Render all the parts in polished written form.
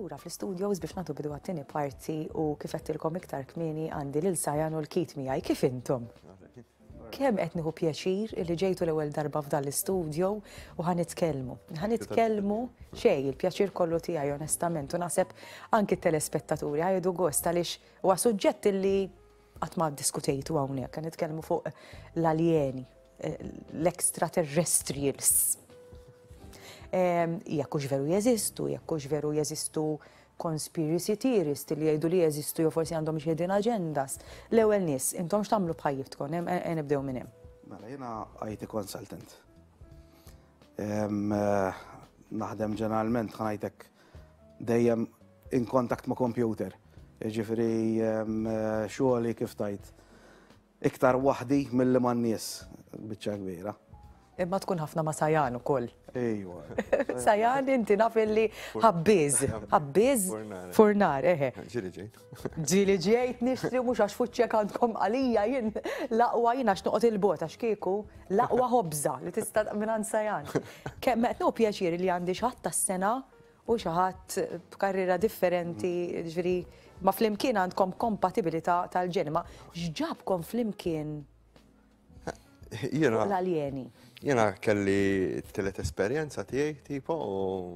lura fl-studios biex nagħtu bidu għat-tieni parti u kif qedtilkom iktar kmieni għandi lil Sajan u l-Kit miegħi. Kif intom? Kemm qed nieħu pjaċir li ġejtu l-ewwel darba f'dan l-istudio u ħanitkellmu. Ħanitkellmu xejn il-pjaċir kollu tiegħi onestament u naħseb anki t-telespettaturi ħajdu gost għaliex huwa suġġett li qatt ma ddiskutejtu hawnhekk, nitkellmu fuq l-aljeni, l-extraterrestrials. Jekkux veru jeżistu, jekkux veru jeżistu conspiracy theorists li jgħidu li jeżistu jew forsi għandhom xi hidden agendas. L-ewwel nies, intom x'tagħmlu bħajjibtkom, nibdew minn hemm. Mela jiena IT consultant. Naħdem ġeneralment ħanajtek dejjem in contact ma' computer. Jiġifieri xogħli kif tajt iktar waħdi milli man-nies biċċa kbira. Imma tkun ħafna ma' Sajan ukoll. Ejwa. Sajan inti naf illi ħabbiż furnar, eħe. Ġili ġejt. Ġili ġejt nixtri mhux għax fuċċek għandkom għalija jien laqwa jien għax noqgħod il-bot għax kieku laqwa ħobża li tista' minn Sajan. Kemm qed nieħu pjaċiri li għandi xi ħadd tas-sena u xi ħadd b'karriera differenti, ġifieri ma flimkien għandkom kompatibilità tal-ġeni, ma x'ġabkom flimkien l-aljeni? Jena kelli t-telet esperjenza tiegħi tipo u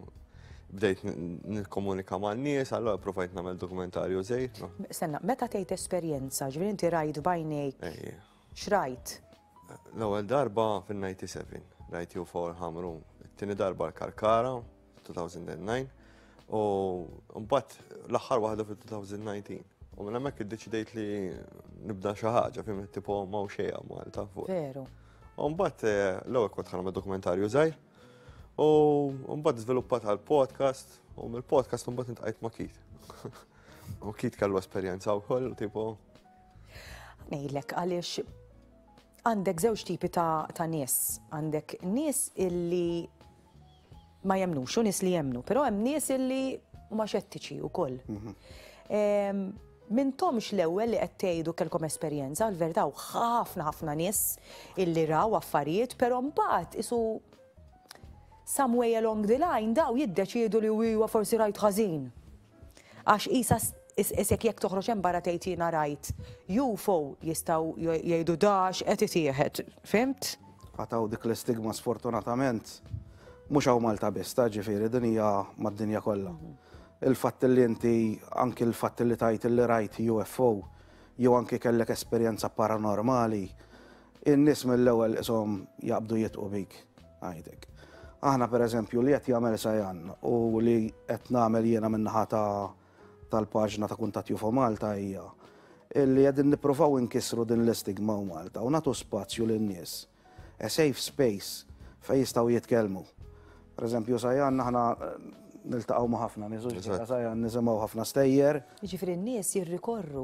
bdejt nikkomunika ma' n-nies, allora provajt nagħmel dokumentarju żgħir. Senna, meta tgħid esperjenza, ġifieri inti rajt bajnejk x'rajt? L-ewwel darba fin-97 rajt U4 Hamru, it-tieni darba l-Karkara 2009 u mbagħad l-aħħar waħda fil-2019. U minn hemmhekk iddeċidejt li nibda xi ħaġa fim tipo ma' xejn Malta fuq. Veru. U mbagħad l-ewwel kont ħanagħmel dokumentarju żgħir u mbagħad żviluppat għal podcast u mill-podcast mbagħad intqajt ma' Kit. U Kit kellu esperjenza wkoll tipo. Ngħidlek għaliex għandek żewġ tipi ta' nies. Għandek nies illi ma jemnux u nies li jemnu, però hemm nies illi huma xettiċi wkoll. Mintomx l-ewwel li qed tgħidu kellkom esperjenza, l-verità u ħafna nies illi raw affarijiet, però mbagħad isu some way along the line daw jiddeċiedu li huwa forsi rajt ħażin. Għax qisha isek jekk toħroġ hemm barra tgħid jiena rajt UFO jistgħu jgħidu dax qed itieħed, fimt? Għataw dik l-istigma sfortunatament mhux hawn Malta biss, ġifieri din hija mad-dinja kollha. Il-fatt li inti, anki il-fatt li tajt li rajt UFO, jew anki kellek esperjenza paranormali, in-nies mill-ewwel ishom jaqbdu jitqu bik għajdek. Aħna pereżempju li qed jagħmel Sajan u li qed nagħmel jiena min-naħa tal-paġna ta' Kuntatt UFO Malta hija illi qegħdin nippruvaw inkissru din l-istigma Malta u nagħtu spazju lin-nies. A safe space fejn jistgħu jitkellmu. Pereżempju Sajan aħna niltaqgħu ma' ħafna nies, Sajan nisimgħu ħafna stejjer. Jiġifieri n-nies jirrikorru.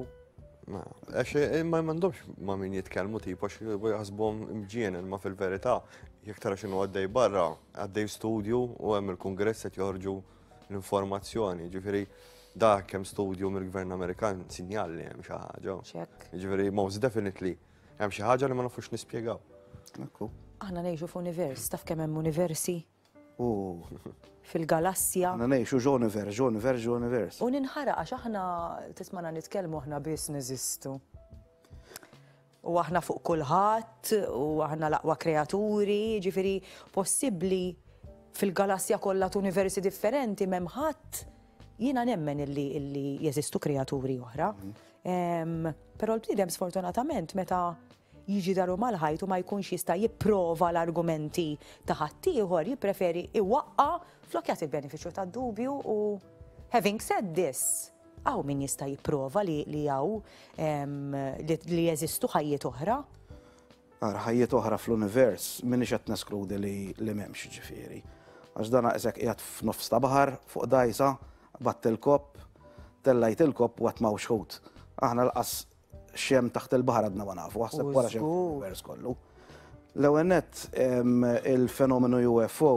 Għax ma m'għandhomx ma' min jitkellmu tipo għax jaħsbuhom imġienen ma fil-verità jekk tara x'inhu għaddej barra, għaddej studju u hemm il-kungress qed joħorġu l-informazzjoni. Ġifieri dak hemm studju mill-Gvern Amerikan sinjal li hemm xi ħaġa. Ġifieri most definitely hemm xi ħaġa li ma nafux nispjegaw. Aħna ngħixu f'univers, taf kemm hemm universi? Fil-galassja. Aħna ngħixu ġunivers. U ninħaraq għax aħna tismana nitkellmu aħna biss neżistu. U aħna fuq kulħadd u aħna l-aqwa kreaturi, ġifieri possibbli fil-galassja kollha universi differenti m'hemm ħadd jiena nemmen illi jeżistu kreaturi oħra. Però l-bniedem sfortunatament meta jiġi daru mal-ħajt u ma jkunx jista' jipprova l-argumenti ta' ħaddieħor jippreferi iwaqqa flok jagħti il-benefiċċju tad-dubju u having said this, hawn min jista' jipprova li hawn li jeżistu ħajjiet oħra. Ħajjiet oħra fl-univers m'iniex qed neskludi li m'hemmx ġifieri. Għax dan aqsek qiegħed f'nofs ta' baħar fuq dajsa, batt il-kopp, tellajt il-kopp u qatt m'hawnx ħut. Aħna laqas xem taħt il-baħar għadna ma nafu, għasab wara xem fl-univers kollu. L-ewwel nett il-fenomenu UFO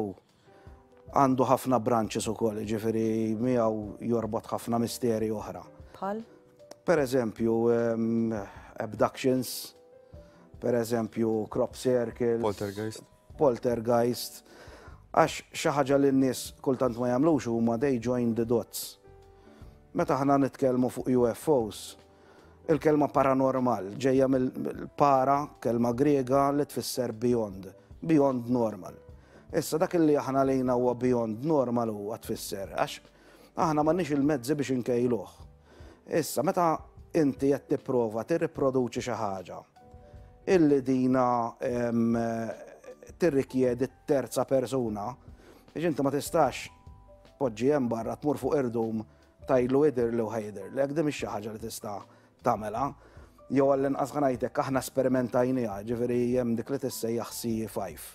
għandu ħafna branches ukoll, ġifieri miegħu jorbot ħafna misteri oħra. Bħal? Pereżempju abductions, pereżempju crop circles, poltergeist. Għax xi ħaġa li n-nies kultant ma jagħmlux huma they join the dots. Meta ħna nitkellmu fuq UFOs, il-kelma paranormal ġejja mill-para, kelma Griega li tfisser beyond normal. Issa dak li aħna lejna huwa beyond normal huwa tfisser għax aħna m'għandniex il-mezzi biex inkejluh. Issa meta inti qed tipprova tirriproduċi xi ħaġa illi dina tirrikjedi terza persuna, biex inti ma tistax poġġi hemm barra tmur fuq irdum tajlu idirlu ħajdirlu, jekk din mhix xi ħaġa li tista' tagħmelha. Jew għall-inqas ngħidlek aħna sperimentajniha, ġifieri hemm dik li tissejjaħ CE5.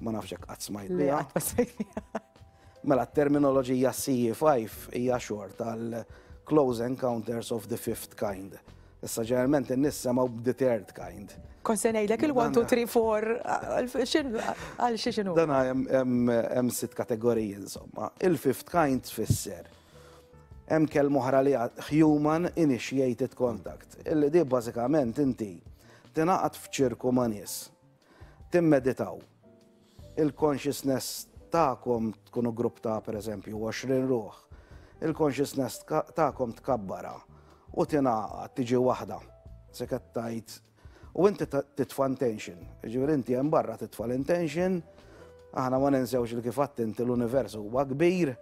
Ma nafx hekk qatt smajt biha. Mela t-terminoloġija CE5 hija xort għal Close Encounters of the Fifth Kind. Issa ġeneralment in-nies semgħu the third kind. Kon se ngħidlek il-1, 2, 3, 4 għal xi x'inhu. Dan hemm 6 kategoriji insomma. Il-fifth kind tfisser hemm kelma oħra li human initiated contact. Illi di bażikament inti tingħaqad f'ċirku ma' nies, timmeditaw. Il-consciousness tagħkom tkunu grupp ta' pereżempju 20 ruħ. Il-consciousness tagħkom tkabbara u tingħaqad tiġi waħda. Sekk tajt u inti titfa' intention. Ġifieri inti hemm barra titfa' l-intention, aħna ma ninsewx li kif għadt inti l-universu huwa kbir,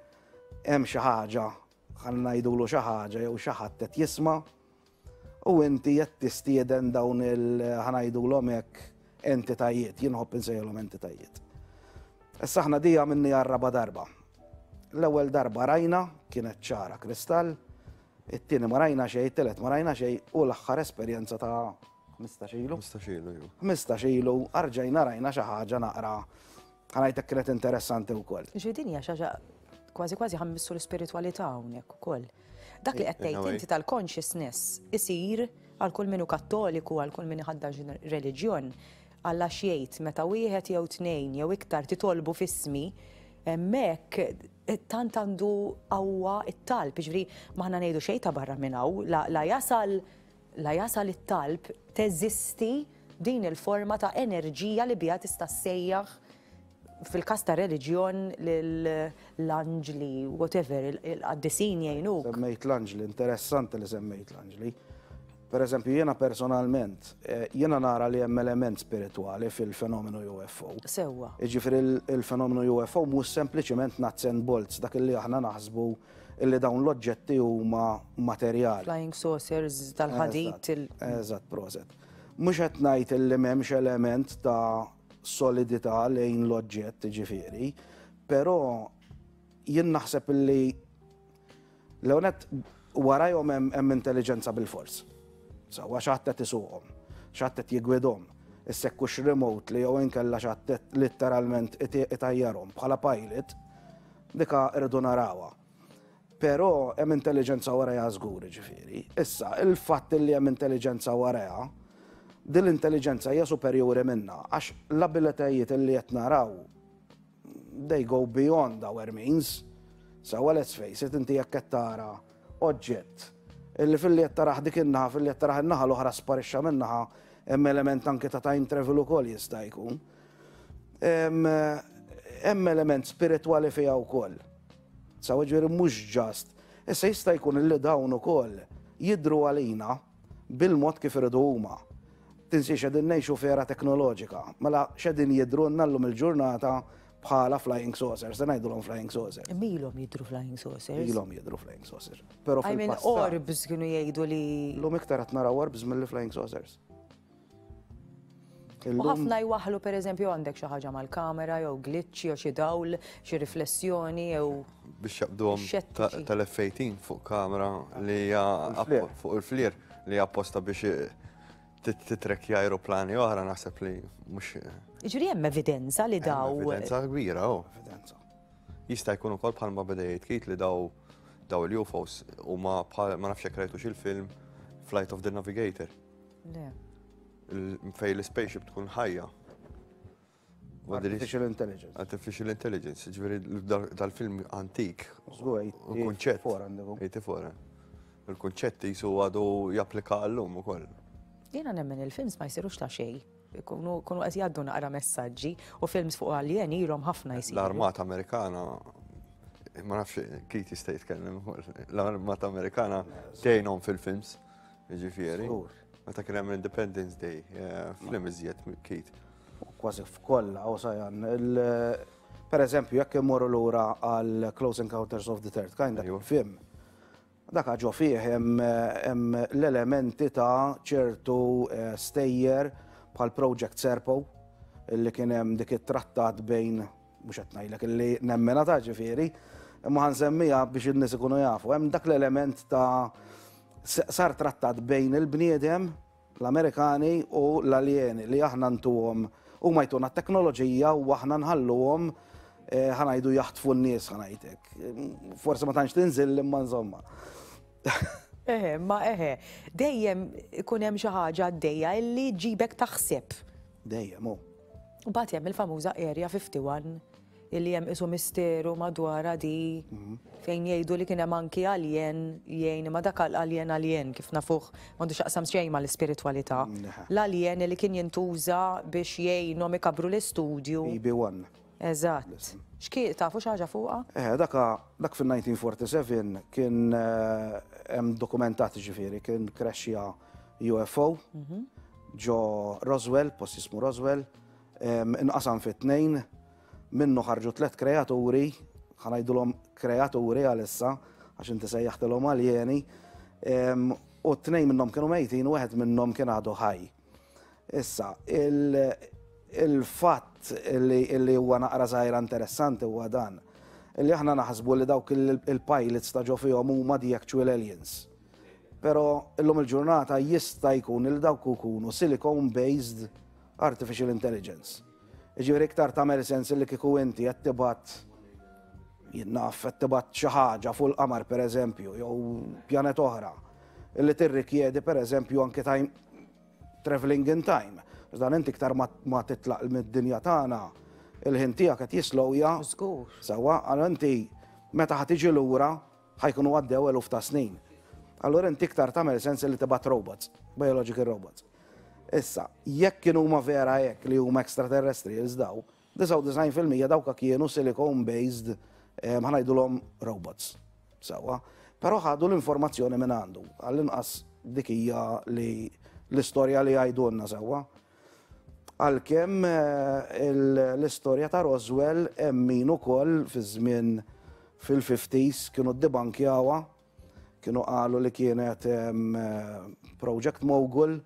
hemm xi ħaġa ħalli ngħidulu xi ħaġa jew xi ħadd qed jisma' u inti qed tistieden dawn ħanajdulhom hekk entitajiet, jien nħobb insejħulhom entitajiet. Issa aħna dija minni raba darba. L-ewwel darba rajna kienet ċara kristall, it-tieni ma rajna xejn, it-telet ma rajna xejn u l-aħħar esperjenza ta' 15 ilu. 15 ilu arġajna rajna xi ħaġa naqra ħanajtek kienet interessanti wkoll. Ġiedin hija xi ħaġa kważi ħammissu l-ispiritwalità hawnhekk ukoll. Dak li qed tgħid inti tal-consciousness isir għal kull minnu kattoliku, għal kull min iħaddar reliġjon, Alla xejt meta wieħed jew tnejn jew iktar titolbu f'ismi, hemmhekk tant għandu qawwa it-talb, jiġri maħna ngħidu xejn ta' barra minn hawn, la jasal it-talb teżisti din il-forma ta' enerġija li biha tista' ssejjaħ fil-każ ta' reliġjon l-anġli, whatever, il-qaddisin jgħinuk. Semmejt l-anġli, interessanti li semmejt l-anġli. Per eżempju, jiena personalment, jiena nara li hemm element spirituali fil-fenomenu UFO. Sewwa. Jiġifieri il-fenomenu UFO mhux sempliċement nuts and bolts, dak li aħna naħsbu illi dawn l-oġġetti huma materjali. Flying saucers tal-ħadid. Eżatt, proset. Mhux qed ngħid illi m'hemmx element ta' solidità lejn l-oġġett, ġifieri, però jien naħseb illi l-ewnet warajhom hemm intelligenza bil-fors. Sawa xattet isuqhom, xattet jigwidhom, issekkux remotely jew inkella xattet literalment itajjarhom bħala pilot, dika irdu narawha. Però hemm intelligenza warajha żgur ġifieri. Issa, il-fatt li hemm intelligenza warajha, din l-intelligenza hija superjuri minnha għax l-abilitajiet li qed naraw they go beyond our means. Sawa let's face it, inti jekk qed tara oġġett illi fil-li jattaraħ dik innaħa, fil-li jattaraħ innaħa l-oħra sparixxa minnaħa, hemm element anke ta' time travel ukoll jista' jkun. Hemm element spiritwali fiha wkoll. Sawa ġifieri mhux ġast. Issa jista' jkun illi dawn ukoll jidhru għalina bil-mod kif iridu huma. Tinsiex qegħdin ngħixu f'era teknoloġika, mela x'qegħdin jidhrulna llum il-ġurnata bħala flying saucers, se ngħidulhom flying saucers. Milhom jidhru flying saucers. Ilhom jidhru flying saucers. Però fil-passat. Orbs kienu jgħidu li. Llum iktar qed naraw orbs milli flying saucers. U ħafna jwaħlu pereżempju għandek xi ħaġa mal-kamera jew glitch jew xi dawl, xi riflessjoni jew. Biex jaqbduhom tal-F18 fuq kamera li hija fuq il-flir li hija apposta biex titrekja aeroplani oħra naħseb li mhux. Jiġri hemm evidenza li daw. Evidenza kbira, Evidenza. Jista' jkun ukoll bħalma bedejt kit li daw il-UFOs huma bħal ma nafx hekk rajtux il-film Flight of the Navigator. Le. Fej l-spaceship tkun ħajja. Artificial Intelligence. Artificial Intelligence, ġifieri dal-film antik. Il-kunċett. Il-kunċett jisu għadu japplika għallum ukoll. Jiena nemmen il-films ma jsirux ta' xejn. Kunu qed jgħaddu naqra messaġġi u films fuq alien ilhom ħafna jsiru. L-Armata Amerikana ma nafx Keith jista' jitkellem l-Armata Amerikana dejnhom fil-films, jiġifieri. Meta kien hemm Independence Day, film iżjed Keith. Kważi f'kollha u sajan. Per eżempju, jekk immorru lura għal Close Encounters of the Third Kind, film. Dak ġo fih hemm l-elementi ta' ċertu stejjer bħal Project Serpo, illi kien hemm dik it-trattat bejn, mhux qed ngħidlek illi nemmena ta' ġifieri, imma ħansemmija biex in-nies ikunu jafu. Hemm dak l-element ta' sar trattat bejn il-bniedem, l-Amerikani u l-aljeni li aħna ntuhom huma jtuna t-teknoloġija u aħna nħalluhom ħanajdu jaħtfu n-nies ħanajtek. Forse ma tantx tinżil imma insomma. Dejjem ikun hemm xi ħaġa għaddejja illi ġibek taħseb. Dejjem, U bagħad hemm il-famuża Area 51 illi hemm isu misteru madwar di fejn jgħidu li kien hemm anki alien jgħin ma dak alien kif nafuh m'għandux x'aqsam xejn mal-ispiritwalità. L-alien li kien jintuża biex jgħinhom ikabru l-istudju. EB1. Eżatt. X'kien tafu xi ħaġa fuqha? Dak fil-1947 kien hemm dokumentati ġifieri, kien crashja UFO ġo Roswell, post jismu Roswell, inqasam fit-tnejn, minnu ħarġu 3 kreaturi, ħanajdulhom kreaturi għalissa, għax inti sejjaħtilhom aljeni, u 2 minnhom kienu mejtin u 1 minnhom kien għadu ħaj. Issa, il-fatt illi huwa naqra żgħira interessanti huwa dan, illi aħna naħsbu li dawk il-pilots ta' ġo fihom huma the actual aliens. Però illum il-ġurnata jista' jkun il dawk ikunu silicon-based artificial intelligence. Ġifieri iktar tagħmel sens li kieku inti qed tibgħat jinnaf qed tibgħat xi ħaġa fuq il-qamar pereżempju jew pjanet oħra illi tirrikjedi pereżempju anke time travelling in time. Dan inti iktar ma titlaq mid-dinja tagħna il-ħin tiegħek qed jislowja. Żgur. Sewwa, għal inti meta ħad tiġi lura ħajkunu għaddew eluf ta' snin. Allura inti iktar tagħmel sens li tibgħat robots, biological robots. Issa, jekk kienu huma vera hekk li huma extraterrestrials daw, 99% dawka kienu silicon-based ħanajdulhom robots. Sewwa, però ħadu l-informazzjoni minn għandu. Għall-inqas dik hija li l-istorja li għajdunna sewwa. Għalkemm l-istorja ta' Roswell hemm min ukoll fi żmien fil-50s kienu ddebankjawha, kienu qalu li kienet Project Mogul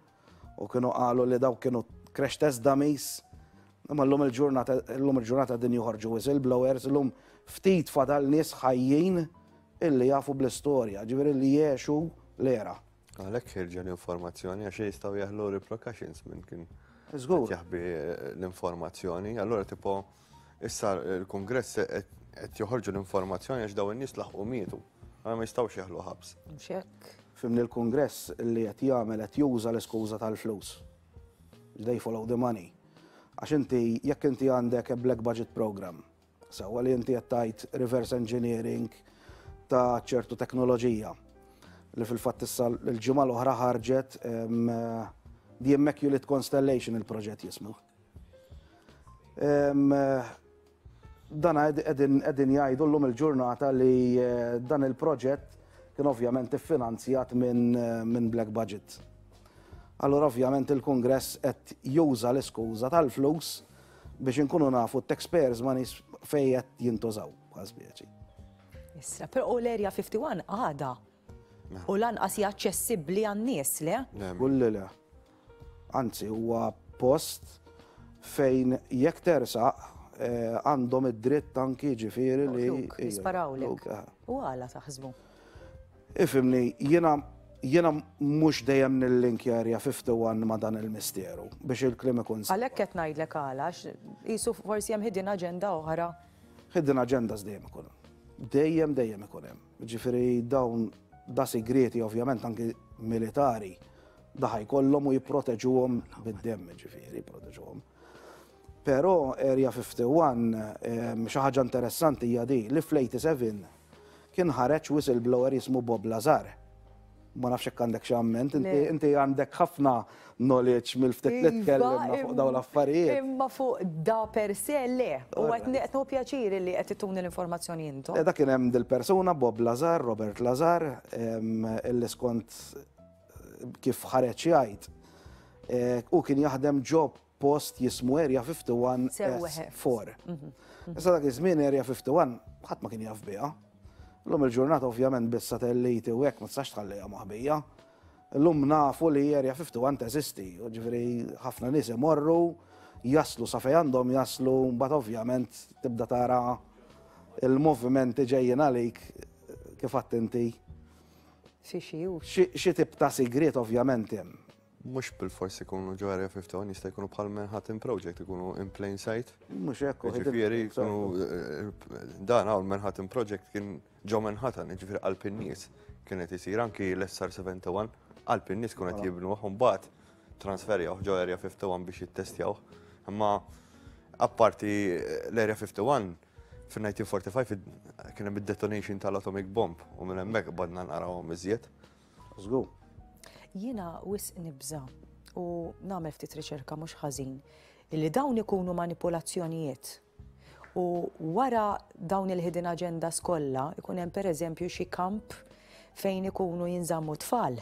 u kienu qalu li daw kienu crash test dummies. Imma llum il-ġurnata din joħorġu whistleblowers, llum ftit fadal nies ħajjin illi jafu bl-istorja, ġifieri li jgħixu l-era. Għalhekk ħirġa l-informazzjoni għax jistgħu jaħlu repercussions minn kien jaħbi l-informazzjoni. Allura tipo issa l-Kongress qed joħorġu l-informazzjoni għax daw in-nies laħqu mietu. Ma jistgħux jaħlu ħabs. Fimni l-Kongress li qed jagħmel qed juża l-iskuża tal-flus. They follow the money. Għax inti jekk inti għandek black budget program, sewwa li inti qed tgħid reverse engineering ta' ċertu teknoloġija li fil-fatt issa l-ġimgħa l-oħra ħarġet The Immaculate Constellation il-proġett jismu. Dan qegħdin jgħidu llum il-ġurnata li dan il-proġett kien ovvjament iffinanzjat minn black budget. Allura ovvjament il-Kongress qed juża l-iskuża tal-flus biex inkunu nafu t-taxpayers ma nies fejn qed jintużaw bħal Issa, però l-Area 51 għada u lanqas hija aċċessibbli għan-nies le? Kulli le. Anzi, huwa post fejn jekk tersaq għandhom id-dritt anki ġifieri li jisparawlek. U għala taħsbu. Ifimni, jiena mhux dejjem nil-link Area 51 ma dan il-misteru biex il-klim ikun. Għalhekk qed ngħidlek għalax, qisu forsi hemm hidden aġenda oħra. Hidden agendas dejjem ikun. Dejjem ikun hemm. Ġifieri dawn da segreti ovvjament anki militari daħaj kollhom u jipproteġuhom bid-demm, ġifieri jipproteġuhom. Però Area 51 xi ħaġa interessanti hija di li fl-87 kien ħareġ whistleblower jismu Bob Lazar. ma nafx hekk għandek x'amment, inti għandek ħafna knowledge mill-ftit li tkellimna fuq dawn l-affarijiet. Imma fuq da per se le, u qed nieqgħu pjaċiri li qed tituni l-informazzjoni intom. Da kien hemm dil-persuna Bob Lazar, Robert Lazar, illi skont kif ħareġ jgħid. U kien jaħdem job post jismu Area 51 S4. Issa dak iż-żmien Area 51 ħadd ma kien jaf biha. Llum il-ġurnata ovvjament bis-satelliti u hekk ma tistax tħallejha maħbija. Llum nafu li Area 51 teżisti, ġifieri ħafna nies imorru, jaslu sa fejn għandhom jaslu, mbagħad ovvjament tibda tara il-movimenti ġejjin għalik kif qatt inti. Xi tip ta' sigriet ovvjament hemm. Mux bil-forsi ikunu ġo Area 51 jista' jkunu bħal Manhattan Project, ikunu in plain sight. Mux hekk. Ġifieri dan hawn Manhattan Project kien ġo Manhattan, ġifieri qalb in-nies kienet isir anki l-SR 71 qalb in-nies kienu qed jibnu mbagħad transferjaw ġo Area 51 biex jittestjaw. Imma apparti l-Area 51 fin-1945 kien hemm id-detonation tal-atomic bomb u minn hemmhekk badna nqarawhom iżjed. Żgur. Jiena wisq nibża u nagħmel ftit riċerka mhux ħażin illi dawn ikunu manipulazzjonijiet u wara dawn il-hidden agendas kollha ikun hemm pereżempju xi kamp fejn ikunu jinżammu tfal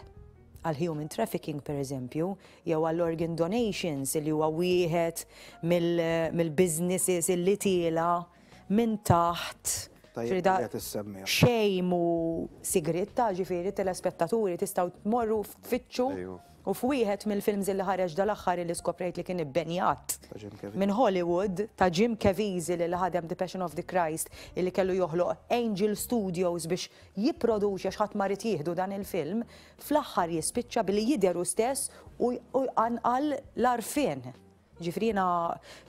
għal human trafficking pereżempju jew għall organ donations li huwa wieħed mill-businesses illi tiela minn taħt. Xejn u sigretta ġifieri telespettaturi tistgħu tmorru f'fittxu u f'wieħed mill-films li ħareġ dal-aħħar li skoprejt li kien ibbenjat minn Hollywood ta' Jim Caviezel li ħadem The Passion of the Christ illi kellu joħloq Angel Studios biex jipproduċi għax ħadd ma rid jieħdu dan il-film, fl-aħħar jispiċċa billi jidheru stess u anqal l-arfien. Ġifieri jiena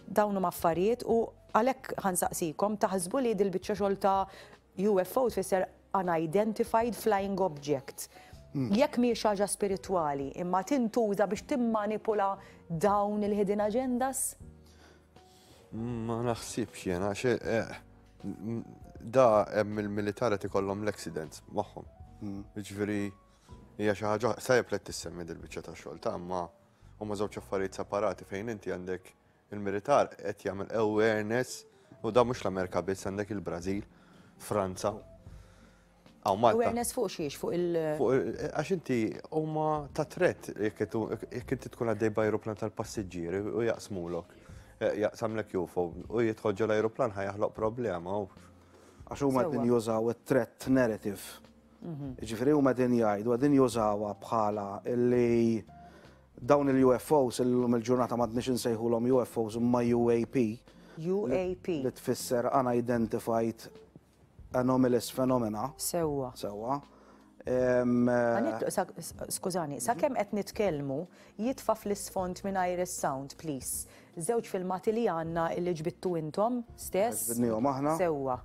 dawn huma affarijiet u għalhekk ħansaqsikom taħsbu li dil-biċċa xogħol ta' UFO tfisser unidentified flying object. Jekk mhijiex ħaġa spiritwali imma tintuża biex timmanipula dawn il-hidden agendas? Ma naħsibx jiena da hemm il-militari ikollhom l-accidents magħhom. Jiġifieri hija xi ħaġa sajjeb li tissemmi dil-biċċa tax-xogħol ta' imma huma żewġ affarijiet separati fejn inti għandek il-militar qed jagħmel awareness u da mhux l-Amerika biss għandek il-Brażil, Franza. Awareness fuq xiex fuq il. Għax inti huma ta' tret jekk inti tkun għaddej b'ajruplan tal-passiġġieri u jaqsmulok. Jaqsamlek UFO u jidħol ġol ajruplan ħajaħloq problema. Għax huma qegħdin jużaw it-threat narrative. Ġifieri huma qegħdin jgħidu qegħdin jużawha bħala illi dawn il-UFOs il-ġurnata m'għadniex insejħulhom UFOs imma UAP. UAP. Li tfisser unidentified anomalous phenomena. Sewwa. Skużani, sakemm qed nitkellmu jitfa' fl-isfond mingħajr is-sound, please. Żewġ filmati li għandna li ġbittu intom stess. Ġbidnihom aħna. Sewwa.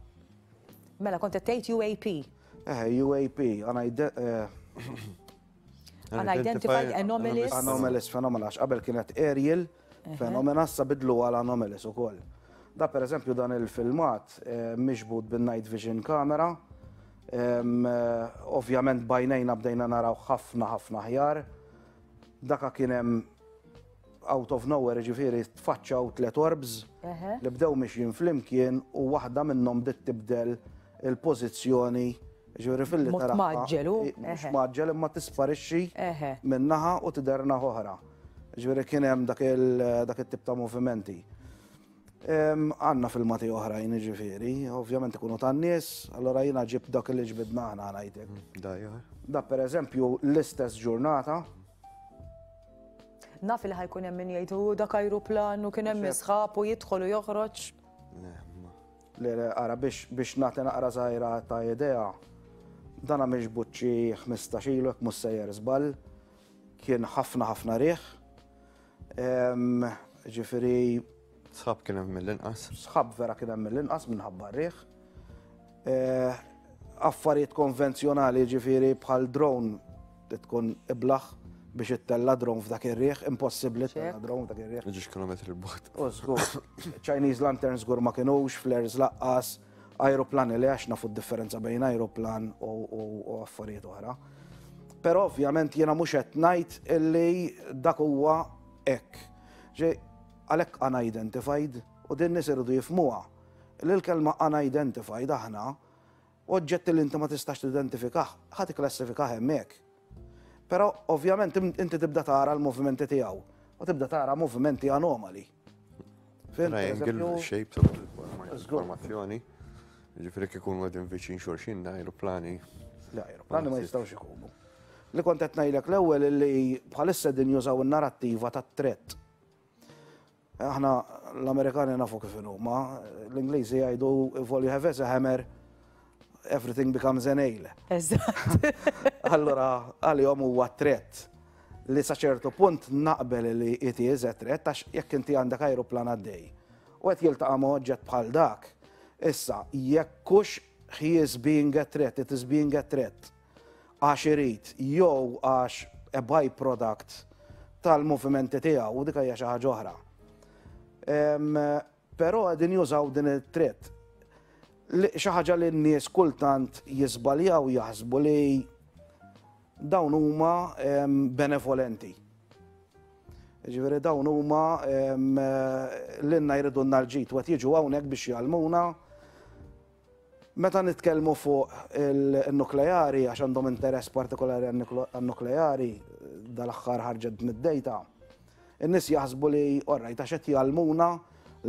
Mela kont qed tgħid UAP. UAP, Unidentified anomalous. Anomalous phenomena, qabel kienet aerial phenomena, sa bidlu għal anomalous ukoll. Da per eżempju dan il-filmat miġbud bin-night vision kamera. Ovvjament bajnejna bdejna naraw ħafna ħjar. Daka kien hemm out of nowhere ġifieri tfaċċaw 3 orbs li bdew mixjin flimkien u waħda minnhom bdiet tibdel il-pożizzjoni ġifieri fil-li tara. Mhux maġġel imma tisparixxi minnaħa u tidher oħra. Ġifieri kien hemm dak it-tip ta' movimenti. Għandna filmati oħrajn ġifieri, ovvjament ikunu tan-nies, allura jiena ġib dak li ġbidna aħna ngħidlek. Da pereżempju l-istess ġurnata. Naf li ħajkun hemm min jgħidu dak ajruplan u kien hemm misħab u jidħol u joħroġ. Ara biex nagħti naqra żgħira ta' idea, dana miġbud xi 15 ilu hekk mhux sejjer żball, kien ħafna riħ. Ġifieri sħab kien hemm mill-inqas. Sħab vera kien hemm mill-inqas minħabba r-riħ. Affarijiet konvenzjonali ġifieri bħal drone tkun iblaħ biex ittella drone f'dak ir-riħ, impossibbli tella drone f'dak ir-riħ. Ġiex kilometri l-bogħod. Żgur. Chinese lanterns żgur ma kinux, flares laqqas, ajruplani li għax nafu d-differenza bejn ajruplan u affarijiet oħra. Però ovvjament jiena mhux qed ngħid illi dak huwa hekk. Għalhekk unidentified u din nies irridu jifhmuha. L-kelma unidentified aħna oġġetti li inti ma tistax tidentifikaħ, ħadd ikklassifikah hemmhekk. Però ovvjament inti tibda tara l-movimenti tiegħu u tibda tara movimenti anomali. Triangle shapes of informazzjoni. Ġifieri ikunu għedin viċin xulxin aeroplani. L-aeroplani ma jistgħux ikunu. Li kont qed ngħidlek l-ewwel li bħalissa din jużaw in-narrattiva tat-threat. Aħna l-Amerikani nafu kif huma, l-Ingliżi jgħidu if all you have is a hammer, everything becomes a nail. Eżatt. Allora għalihom huwa threat li sa ċertu punt naqbel li it is a threat għax jekk inti għandek aeroplan għaddej u qed jiltaqa' ma' oġġett bħal dak. Issa jekkux he is being a threat, it is being a threat għax irid jew għax a byproduct tal-movimenti tiegħu u dik hija xi ħaġa oħra. Però qegħdin jużaw din it-threat. Xi ħaġa li n-nies kultant jiżbaljaw jaħsbu li dawn huma benevolenti. Ġifieri dawn huma l-inna jridu n-narġit u qed jiġu hawnhekk biex jgħalmuna. Meta nitkellmu fuq il-nukleari għax għandhom interess partikolari għan-nukleari dal-aħħar ħarġet mid-dejta, in-nies jaħsbu li orrajt għax qed jgħalmuna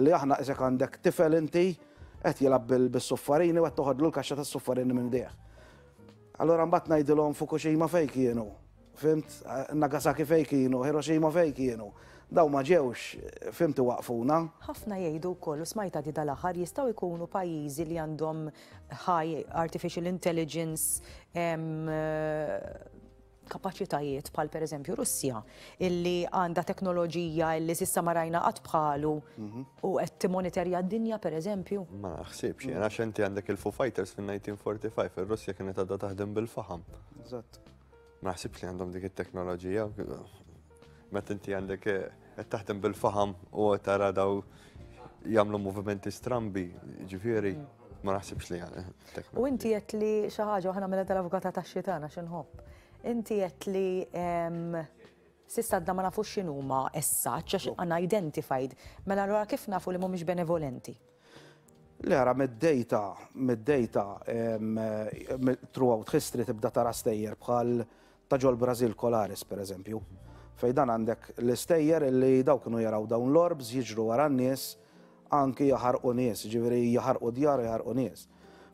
li aħna isek għandek tifel inti qed jilgħab bis-suffarini u qed toħodlu l-kaxxa tas-suffarini minn dejh. Allora mbagħad ngħidilhom Fukushima fejn kienu, fimt, Nagasaki fejn kienu, Hiroshima fejn kienu. Daw ma ġewx, fimt, waqfuna. Ħafna jgħidu wkoll u smajta di dal-aħħar jistgħu jkunu pajjiżi li għandhom high artificial intelligence kapaċitajiet bħal pereżempju Russja, illi għandha teknoloġija illi s'issa ma rajna qatt bħalu u qed timonitorja d-dinja pereżempju. Ma naħsibx, jien għax inti għandek il-Foo Fighters fin-1945, ir-Russja kienet għadha taħdem bil-faħam. Eżatt. Ma naħsibx li għandhom dik it-teknoloġija. Meta inti għandek qed taħdem bil-faħam u tara daw jagħmlu movimenti strambi, ġifieri, ma naħsibx li għandek. U inti qed li xi ħaġa aħna mela tal-avukata tax-xitana x'inħobb. Inti qed li s'issa għadna ma nafux x'inhuma issa għax unidentified, mela allura kif nafu li mhumiex benevolenti? Le ara mid-dejta throughout history tibda tara stejjer bħal ta' ġol Brażil Kolaris pereżempju. Fejn dan għandek l-istejjer li daw kienu jaraw dawn l-orbs jiġru wara n-nies anki jaħarqu nies, ġifieri jaħarqu djar jaħarqu nies.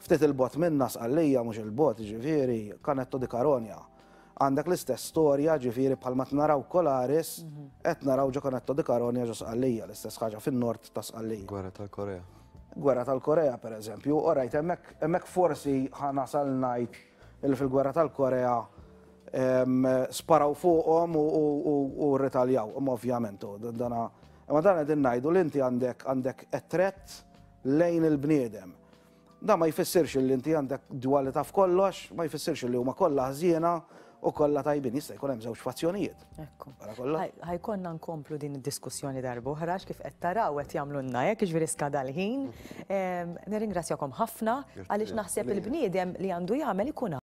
Ftit il-bot minna sqallija mhux il-bot, ġifieri Canetto di Caronia. Għandek l-istess storja ġifieri bħalma naraw Kolaris qed naraw ġo Canetto di Caronia ġo Sqallija, l-istess ħaġa fin-nord ta' Sqallija. Gwerra tal-Korea. Gwerra tal-Korea pereżempju, orajt hemmhekk forsi ħanasal ngħid li fil-Gwerra tal-Korea sparaw fuqhom u rritaljaw, ovvjament. Imma dan qegħdin ngħidu li inti għandek threat lejn il-bniedem. Da ma jfissirx li inti għandek dwalità f'kollox, ma jfissirx li huma kollha ħżiena u kollha tajbin, jista' jkun hemm żewġ fazzjonijiet. Ekku. Kollha. Ħajkonna nkomplu din id-diskussjoni darba oħra kif qed taraw qed jagħmlulna hekk jiġifieri skada l-ħin. Nirringrazzjakom ħafna għaliex naħseb il-bniedem li għandu jagħmel ikun